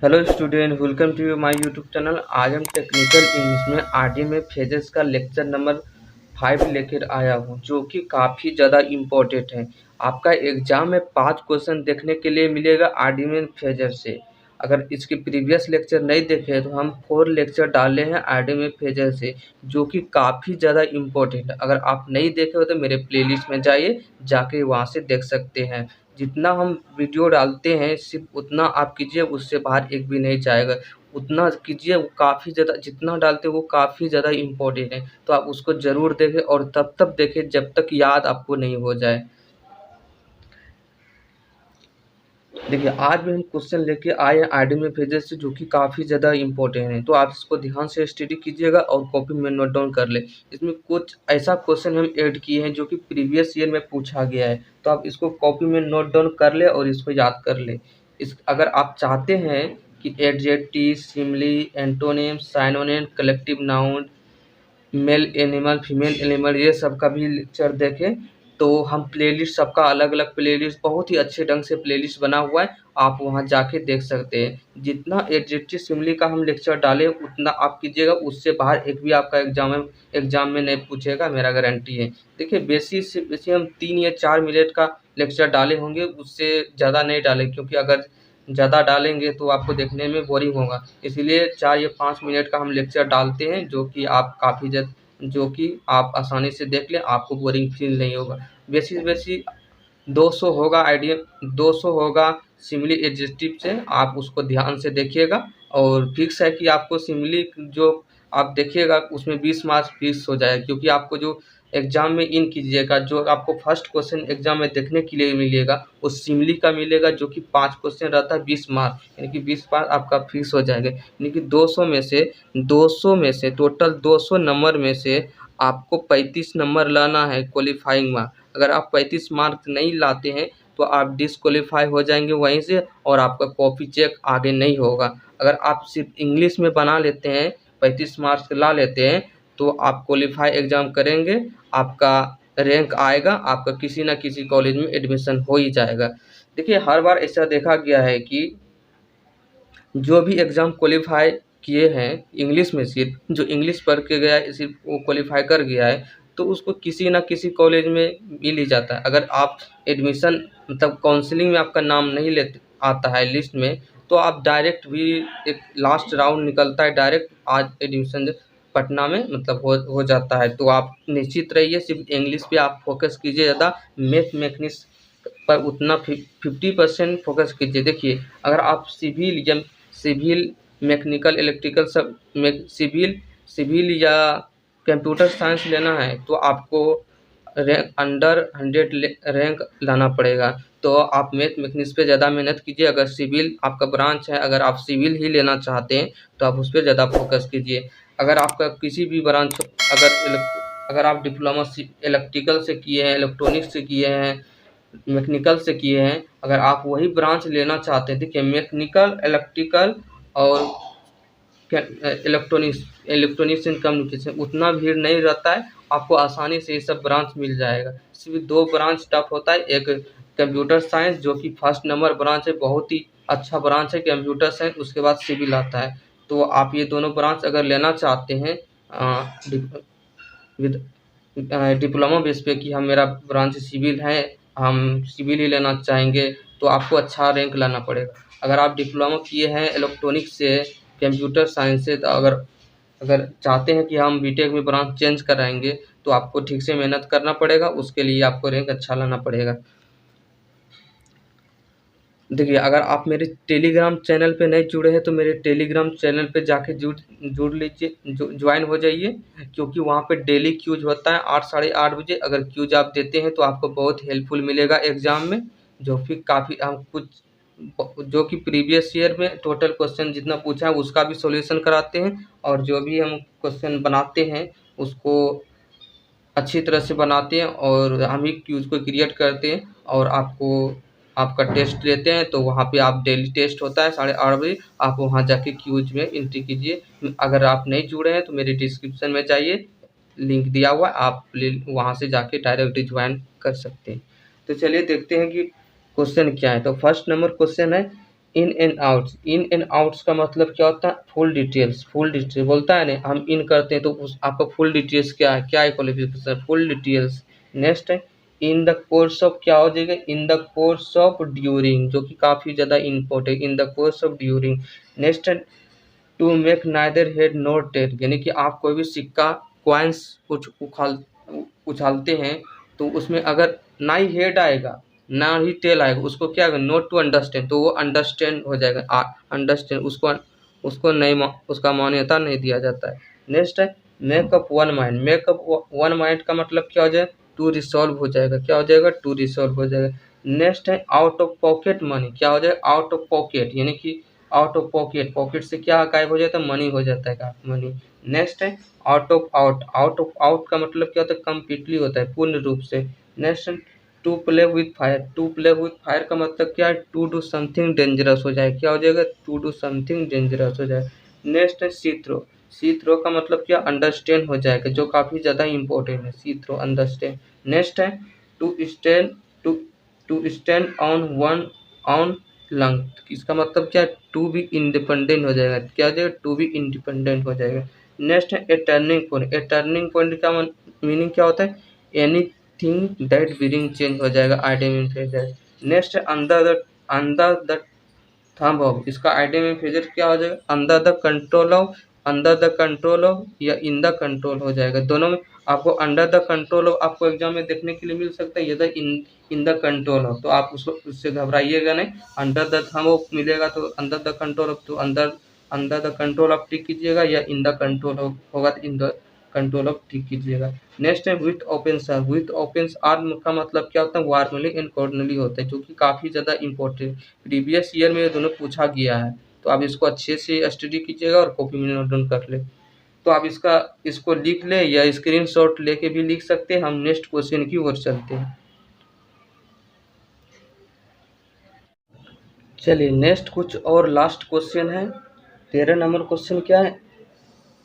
Hello student, welcome to my YouTube channel. आज हम technical English में आरडी में फेजेस का लेक्चर नंबर 5 लेकर आया हूं, जो कि काफ़ी ज़्यादा इम्पोर्टेंट है। आपका एग्जाम में 5 क्वेश्चन देखने के लिए मिलेगा आरडी में फेजर से। अगर इसके प्रीवियस लेक्चर नहीं देखे तो हम 4 लेक्चर डाले हैं आरडी में फेजर से, जो कि काफ़ी ज़्यादा इम्पोर्टेंट है। अगर आप नहीं देखे हो तो मेरे प्लेलिस्ट में जाइए, जाके वहाँ से देख सकते हैं। जितना हम वीडियो डालते हैं सिर्फ उतना आप कीजिए, उससे बाहर एक भी नहीं जाएगा। उतना कीजिए, वो काफ़ी ज़्यादा जितना डालते हैं वो काफ़ी ज़्यादा इम्पोर्टेंट है। तो आप उसको ज़रूर देखें और तब तक देखें जब तक याद आपको नहीं हो जाए। देखिए, आज भी हम क्वेश्चन लेके आए हैं आरडी में फेजेस से, जो कि काफ़ी ज़्यादा इम्पोर्टेंट है। तो आप इसको ध्यान से स्टडी कीजिएगा और कॉपी में नोट डाउन कर ले। इसमें कुछ ऐसा क्वेश्चन हम ऐड किए हैं जो कि प्रीवियस ईयर में पूछा गया है, तो आप इसको कॉपी में नोट डाउन कर ले और इसको याद कर ले। इस अगर आप चाहते हैं कि adjective, simile, antonym, synonym, collective noun, male animal, female animal, ये सब का भी लेक्चर देखें, तो हम प्लेलिस्ट सबका अलग-अलग प्लेलिस्ट बहुत ही अच्छे ढंग से प्लेलिस्ट बना हुआ है, आप वहाँ जाके देख सकते हैं। जितना एडजेक्टिव सिमिली का हम लेक्चर डाले उतना आप कीजिएगा, उससे बाहर एक भी आपका एग्जाम में नहीं पूछेगा, मेरा गारंटी है। देखिए, बेसी से बेसी हम 3 या 4 मिनट का लेक्चर डाले होंगे, उससे ज़्यादा नहीं डाले, क्योंकि अगर ज़्यादा डालेंगे तो आपको देखने में बोरिंग होगा। इसीलिए 4 या 5 मिनट का हम लेक्चर डालते हैं, जो कि आप आसानी से देख लें, आपको बोरिंग फील नहीं होगा। बेसी से बेसी 200 होगा आइडिया, 200 होगा सिमिली एडजेक्टिव से, आप उसको ध्यान से देखिएगा। और फिक्स है कि आपको सिमिली जो आप देखिएगा उसमें 20 मार्क्स फिक्स हो जाएगा, क्योंकि आपको जो एग्जाम में इन कीजिएगा, जो आपको फर्स्ट क्वेश्चन एग्जाम में देखने के लिए मिलेगा वो सिमिली का मिलेगा, जो कि 5 क्वेश्चन रहता है, 20 मार्क्स, यानी कि 20 मार्क्स आपका फिक्स हो जाएगा। यानी कि 200 में से टोटल 200 नंबर में से आपको 35 नंबर लाना है क्वालिफाइंग मार्क्स। अगर आप 35 मार्क्स नहीं लाते हैं तो आप डिस्क्वालीफाई हो जाएंगे वहीं से, और आपका कॉपी चेक आगे नहीं होगा। अगर आप सिर्फ इंग्लिश में बना लेते हैं, 35 मार्क्स ला लेते हैं, तो आप क्वालिफाई एग्ज़ाम करेंगे, आपका रैंक आएगा, आपका किसी ना किसी कॉलेज में एडमिशन हो ही जाएगा। देखिए, हर बार ऐसा देखा गया है कि जो भी एग्ज़ाम क्वालिफ़ाई किए हैं इंग्लिश में, सिर्फ जो इंग्लिश पढ़ के गया है सिर्फ वो क्वालिफ़ाई कर गया है, तो उसको किसी न किसी कॉलेज में मिल ही जाता है। अगर आप एडमिशन मतलब काउंसलिंग में आपका नाम नहीं लेते आता है लिस्ट में, तो आप डायरेक्ट भी एक लास्ट राउंड निकलता है, डायरेक्ट आज एडमिशन पटना में मतलब हो जाता है। तो आप निश्चित रहिए, सिर्फ इंग्लिश पे आप फोकस कीजिए ज़्यादा, मैथमेटिक्स पर उतना 50% फोकस कीजिए। देखिए, अगर आप सिविल, मैकेनिकल, इलेक्ट्रिकल सब में सिविल या कंप्यूटर साइंस लेना है तो आपको रैंक अंडर 100 रैंक लाना पड़ेगा। तो आप मैथमेटिक्स पे ज़्यादा मेहनत कीजिए। अगर सिविल आपका ब्रांच है, अगर आप सिविल ही लेना चाहते हैं तो आप उस पर ज़्यादा फोकस कीजिए। अगर आपका किसी भी ब्रांच, अगर आप डिप्लोमा इलेक्ट्रिकल से किए हैं, इलेक्ट्रॉनिक्स से किए हैं, मैकेनिकल से किए हैं, अगर आप वही ब्रांच लेना चाहते हैं, देखिए मैकेनिकल, इलेक्ट्रिकल और इलेक्ट्रॉनिक्स एंड कम्युनिकेशन उतना भीड़ नहीं रहता है, आपको आसानी से ये सब ब्रांच मिल जाएगा। सिर्फ 2 ब्रांच टफ होता है, एक कंप्यूटर साइंस जो कि फर्स्ट नंबर ब्रांच है, बहुत ही अच्छा ब्रांच है कंप्यूटर साइंस, उसके बाद सिविल आता है। तो आप ये दोनों ब्रांच अगर लेना चाहते हैं विद डिप्लोमा बेस पे कि हम मेरा ब्रांच सिविल है, हम सिविल ही लेना चाहेंगे, तो आपको अच्छा रैंक लाना पड़ेगा। अगर आप डिप्लोमा किए हैं इलेक्ट्रॉनिक्स से, कंप्यूटर साइंस से, तो अगर अगर चाहते हैं कि हम बीटेक में ब्रांच चेंज कराएंगे, तो आपको ठीक से मेहनत करना पड़ेगा, उसके लिए आपको रैंक अच्छा लाना पड़ेगा। देखिए, अगर आप मेरे टेलीग्राम चैनल पे नहीं जुड़े हैं तो मेरे टेलीग्राम चैनल पे जाके जुड़ लीजिए, ज्वाइन हो जाइए, क्योंकि वहाँ पे डेली क्यूज होता है 8 साढ़े 8 बजे। अगर क्यूज आप देते हैं तो आपको बहुत हेल्पफुल मिलेगा एग्जाम में, जो कि काफ़ी हम कुछ जो कि प्रीवियस ईयर में टोटल क्वेश्चन जितना पूछा है उसका भी सॉल्यूशन कराते हैं, और जो भी हम क्वेश्चन बनाते हैं उसको अच्छी तरह से बनाते हैं, और हम ही क्यूज को क्रिएट करते हैं और आपको आपका टेस्ट लेते हैं। तो वहाँ पे आप डेली टेस्ट होता है 8:30 बजे, आप वहाँ जाके क्यूज में एंट्री कीजिए। अगर आप नहीं जुड़े हैं तो मेरे डिस्क्रिप्शन में जाइए, लिंक दिया हुआ है, आप वहाँ से जाके डायरेक्ट ज्वाइन कर सकते हैं। तो चलिए देखते हैं कि क्वेश्चन क्या है। तो फर्स्ट नंबर क्वेश्चन है, in and outs, in and outs का मतलब क्या होता है? फुल डिटेल्स, फुल डिटेल बोलता है ना, हम इन करते हैं तो उस आपका फुल डिटेल्स क्या है, क्या है क्वालिफिकेशन? Full details. नेक्स्ट है इन द कोर्स ऑफ, क्या हो जाएगा? In the course of during, जो कि काफी ज्यादा important, in the course of during. Next है to make neither head not tail, यानी कि आप कोई भी सिक्का कॉइन्स कुछ उछालते हैं तो उसमें अगर ना ही हेड आएगा ना ही टेल आएगा, उसको क्या आएगा? नोट टू अंडरस्टैंड, तो वो अंडरस्टैंड हो जाएगा, अंडरस्टैंड उसको, उसको नहीं उसका मान्यता नहीं दिया जाता है। नेक्स्ट है makeup one mind, makeup one mind का मतलब क्या हो जाएगा? टू रिसॉल्व हो जाएगा, क्या हो जाएगा? टू रिसॉल्व हो जाएगा। नेक्स्ट है आउट ऑफ पॉकेट मनी, क्या हो जाएगा? आउट ऑफ पॉकेट, यानी कि आउट ऑफ पॉकेट, पॉकेट से क्या गायब हो जाता है? मनी हो जाता है, मनी। नेक्स्ट है out of out, out of out का मतलब क्या होता है? कम्प्लीटली होता है, पूर्ण रूप से। Next to play with fire, to play with fire का मतलब क्या है? टू डू समथिंग डेंजरस हो जाए, क्या हो जाएगा? टू डू समथिंग डेंजरस हो जाए। नेक्स्ट है सी थ्रो, सी थ्रो का मतलब क्या? अंडरस्टैंड हो जाएगा, जो काफी ज्यादा इंपॉर्टेंट है, सी थ्रो, अंडरस्टैंड। नेक्स्ट है to stand, to to stand on one on lung, इसका मतलब क्या है? टू बी इंडिपेंडेंट हो जाएगा, क्या हो जाएगा? टू बी इंडिपेंडेंट हो जाएगा। नेक्स्ट है ए टर्निंग पॉइंट, ए टर्निंग पॉइंट का मीनिंग क्या होता है? एनीथिंग दैट ब्रिंग चेंज हो जाएगा, आइडिया में फ्रेजर। नेक्स्ट है अंडर द थंब ऑफ, इसका आइडिया में फ्रेजर क्या हो जाएगा? Under the control of, under the control of या इन द कंट्रोल हो जाएगा, दोनों में। आपको अंडर द कंट्रोल ऑफ आपको एग्जाम में देखने के लिए मिल सकता है, ये the in the control of, तो आप उसको उससे घबराइएगा नहीं। अंडर द थंब ऑफ मिलेगा तो अंडर द कंट्रोल ऑफ, तो अंदर अंडर द कंट्रोल ऑफ टिक कीजिएगा, या इन द कंट्रोल ऑफ होगा तो इन द कंट्रोल ऑफ टिक कीजिएगा। नेक्स्ट है with open arm, with open arm का मतलब क्या होता है? वार्मली एंड कॉर्नरली होता है, जो कि काफी ज्यादा इंपॉर्टेंट, प्रीवियस ईयर में ये दोनों पूछा गया है, तो आप इसको अच्छे से स्टडी कीजिएगा और कॉपी में नोट डाउन कर ले। तो आप इसको लिख ले या स्क्रीनशॉट लेके भी लिख सकते हैं। हम नेक्स्ट क्वेश्चन की ओर चलते हैं। चलिए नेक्स्ट कुछ और लास्ट क्वेश्चन है। 13 नंबर क्वेश्चन क्या है?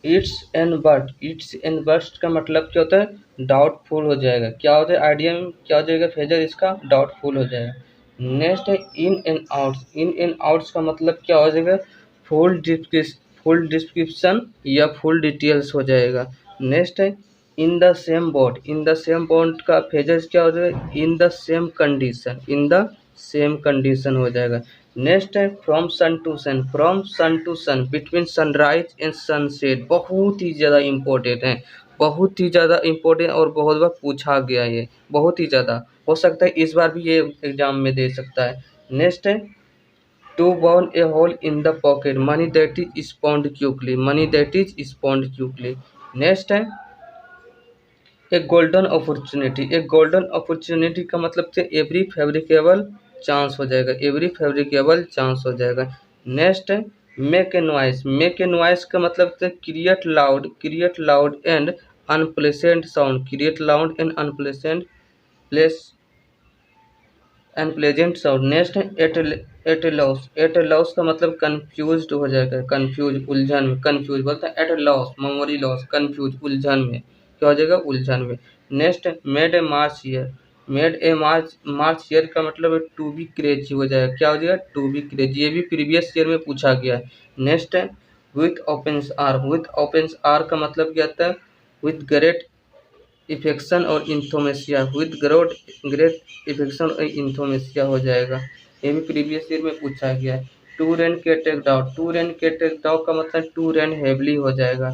It's and but, it's and bast का मतलब क्या होता है? डाउटफुल हो जाएगा, क्या हो जाएगा? आइडिया में क्या हो जाएगा फेजर इसका? डाउटफुल हो जाएगा। नेक्स्ट है in and outs, in and outs का मतलब क्या हो जाएगा? फुल फुल डिस्क्रिप्शन या फुल डिटेल्स हो जाएगा। नेक्स्ट है in the same boat, in the same boat का फेजर क्या हो जाएगा? In the same condition, in the same condition हो जाएगा। नेक्स्ट है from sun to sun, from sun to sun, between sunrise and sunset, बहुत ही ज़्यादा इम्पोर्टेंट है, बहुत ही ज़्यादा इम्पोर्टेंट, और बहुत बार पूछा गया है ये, बहुत ही ज़्यादा। हो सकता है इस बार भी ये एग्जाम में दे सकता है। नेक्स्ट है to burn a hole in the pocket, money that is spent quickly, money that is spent quickly. Next है एक गोल्डन अपॉर्चुनिटी, एक गोल्डन अपॉर्चुनिटी का मतलब से एवरी फेब्रिकेबल चांस हो जाएगा, एवरी फेब्रिकेबल चांस हो जाएगा। नेक्स्ट है make a noise, make a noise का मतलब से create loud and unpleasant sound, create loud and unpleasant place unpleasant sound. Next है एट लॉस, एट लॉस का मतलब कंफ्यूज हो जाएगा, कंफ्यूज, उलझन में, कंफ्यूज बोलता है at loss, memory loss, confuse, उलझन में, क्या हो जाएगा? उलझन में। नेक्स्ट है mad a March hare, mad a March hare का मतलब है टू बी क्रेजी हो जाएगा, क्या हो जाएगा? टू बी क्रेजी, ये भी प्रीवियस ईयर में पूछा गया है। नेक्स्ट है विथ ओपन आर, विथ ओपन आर का मतलब क्या आता है? विथ ग्रेट इफेक्शन और enthusiasm, with growth great affection और इंथोमेसिया हो जाएगा, ये भी प्रीवियस ईयर में पूछा गया है। टू रन के टेक डाउन, टू रन के टेक डाउन का मतलब टू रन हेवली हो जाएगा।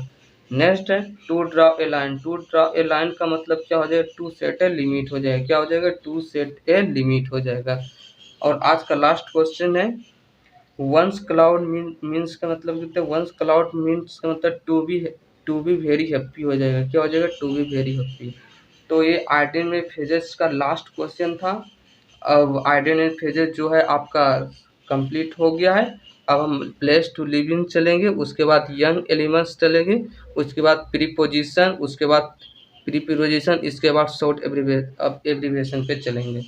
नेक्स्ट है to draw a line, to draw a line का मतलब क्या हो जाएगा? टू सेट ए लिमिट हो जाएगा, क्या हो जाएगा? टू सेट ए लिमिट हो जाएगा। और आज का लास्ट क्वेश्चन है वंस क्लाउड मीन्स का मतलब कितने? वंस क्लाउड मीन्स का मतलब टू बी वेरी हैप्पी हो जाएगा, क्या हो जाएगा? To be very happy. तो ये आइडियल में फेजेस का लास्ट क्वेश्चन था। अब आइडियल में फेजेस जो है आपका कंप्लीट हो गया है। अब हम प्लेस टू लिव इन चलेंगे, उसके बाद यंग एलिमेंट्स चलेंगे, उसके बाद प्रीपोजिशन, उसके बाद प्रीपोजिशन, इसके बाद शॉर्ट एब्रीविएशन पे चलेंगे।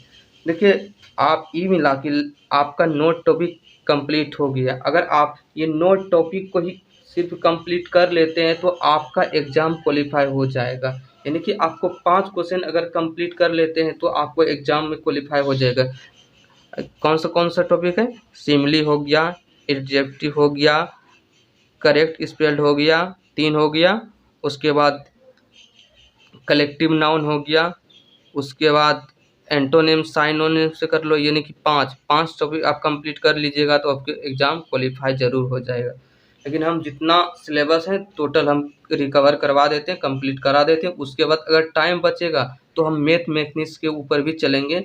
देखिए आप ई मिला के आपका नोट टॉपिक कंप्लीट हो गया। अगर आप ये नोट टॉपिक को ही सिर्फ कंप्लीट कर लेते हैं तो आपका एग्जाम क्वालिफाई हो जाएगा, यानी कि आपको 5 क्वेश्चन अगर कंप्लीट कर लेते हैं तो आपको एग्जाम में क्वालिफाई हो जाएगा। कौन सा टॉपिक है? सिमिली हो गया, एडजेक्टिव हो गया, करेक्ट स्पेल्ड हो गया, 3 हो गया। उसके बाद कलेक्टिव नाउन हो गया। उसके बाद एंटोनिम साइनोनिम से कर लो, यानी कि 5 टॉपिक आप कंप्लीट कर लीजिएगा तो आपके एग्ज़ाम क्वालिफाई ज़रूर हो जाएगा। लेकिन हम जितना सिलेबस है टोटल हम रिकवर करवा देते हैं, कंप्लीट करा देते हैं। उसके बाद अगर टाइम बचेगा तो हम मैथमेटिक्स के ऊपर भी चलेंगे।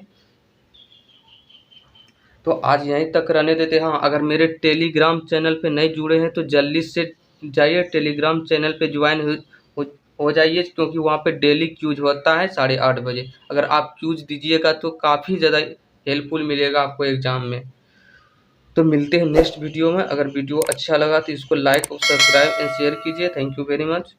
तो आज यहीं तक रहने देते हैं। हाँ, अगर मेरे टेलीग्राम चैनल पे नहीं जुड़े हैं तो जल्दी से जाइए टेलीग्राम चैनल पे ज्वाइन हो, हो जाइए, क्योंकि वहाँ पे डेली क्यूज होता है 8:30 बजे। अगर आप क्यूज दीजिएगा तो काफ़ी ज़्यादा हेल्पफुल मिलेगा आपको एग्ज़ाम में। तो मिलते हैं नेक्स्ट वीडियो में। अगर वीडियो अच्छा लगा तो इसको लाइक और सब्सक्राइब एंड शेयर कीजिए। Thank you very much.